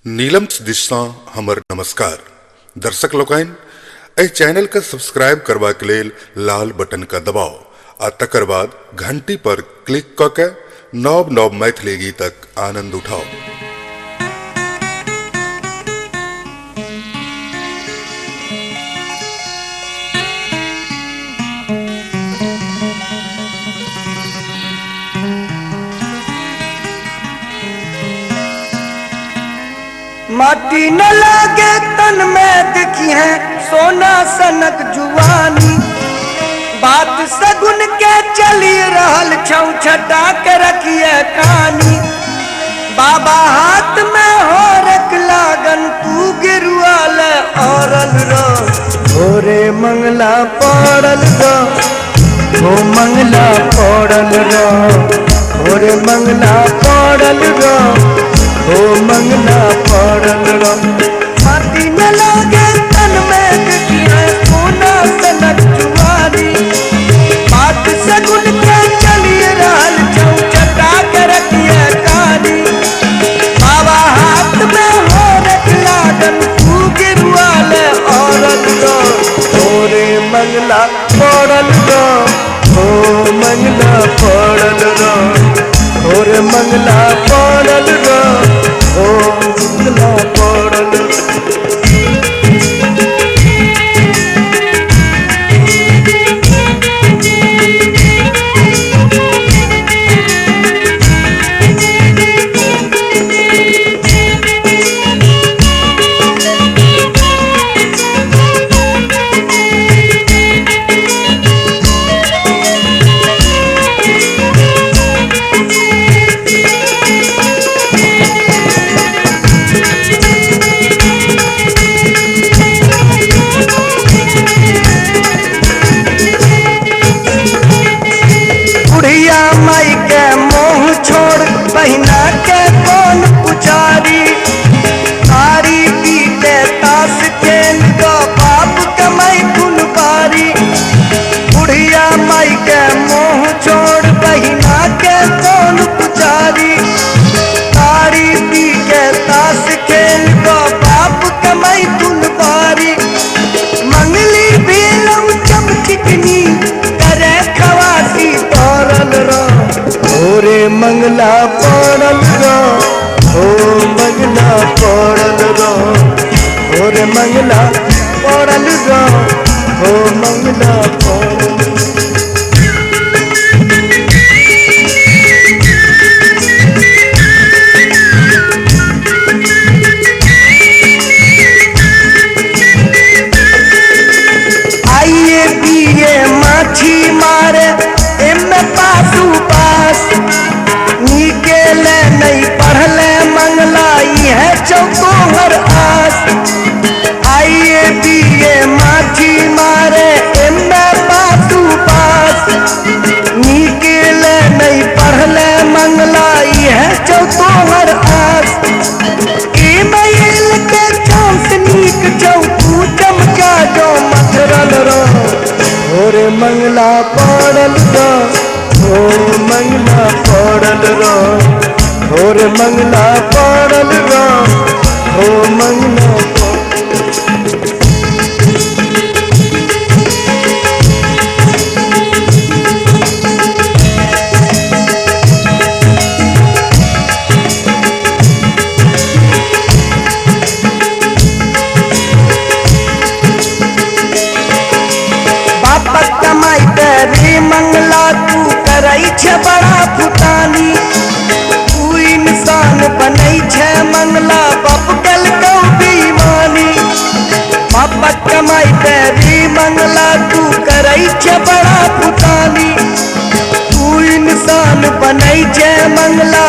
नीलम दिशा हमर नमस्कार दर्शक लोकन एहि चैनल के सब्सक्राइब करबा के लेल लाल बटन का दबाओ आ तकर बाद घंटी पर क्लिक क के नव नव मैथिली गीतक आनंद उठाओ। माटी न लागे तन में दिखी है सोना सनक जुवानी, बात सगुन के चली रहल छौ छटा के रखिए कहानी। बाबा हाथ में हो रख लागन तू गिरुआल औरल रो, भोरे मंगला पड़ल रो, हो मंगला पड़ल रो, भोरे मंगला पड़ल रो, हो मंगला पड़ल रो। माटी न लागे तन में दिखी है सोना सनक जुवानी, बात सगुन के चली रहल छौ छटा के रखिए कहानी। बाबा हाथ में हो रख लागन तू गिरुआल औरत रो, भोरे मंगला पड़ल रो, हो मंगला पड़ल रो, भोरे मंगला पड़ल रो, हो मंगला पड़ल रो। बुढ़िया माई के मोह छोड़ बहिना के कौन पुजारी, तारी पीटे ताश खेल दो बाप कमाई गुनबारी। बुढ़िया माई के मोह छोड़ बहिना के कौन पुजारी, तारी पीटे ताश खेल दो बाप कमाई गुनबारी। मंगली बेलम चमचिकनी करे खवासी पड़ल रो, भोरे मंगला पड़ल रो, हो मंगला पड़ल रो, भोरे मंगला पड़ल रो, हो मंगला पड़ल रो। आइए पिए माछी मारे एमे पासू पास, निकेले नहीं पढ़ले मंगला है चौकोहर आस। आइए पिए माछी मारे एमे पासू पास, निकेले नहीं पढ़ले मंगला है चौकोहर आस। ईमेल के चांस नीक चौकू चमका जो मथरल रो, भोरे मंगला पड़ल रो, हो मंगला पड़ल रो, भोरे मंगला पड़ल रो, हो मंगला पड़ल रो। बाप कमाई तेरी मंगला तू करई छे बड़ा फुटानी, तू इंसान बनई छे मंगला बाप कल को बेईमानी। बाप कमाई तेरी मंगला तू करई छे बड़ा फुटानी, तू इंसान बनई छे मंगला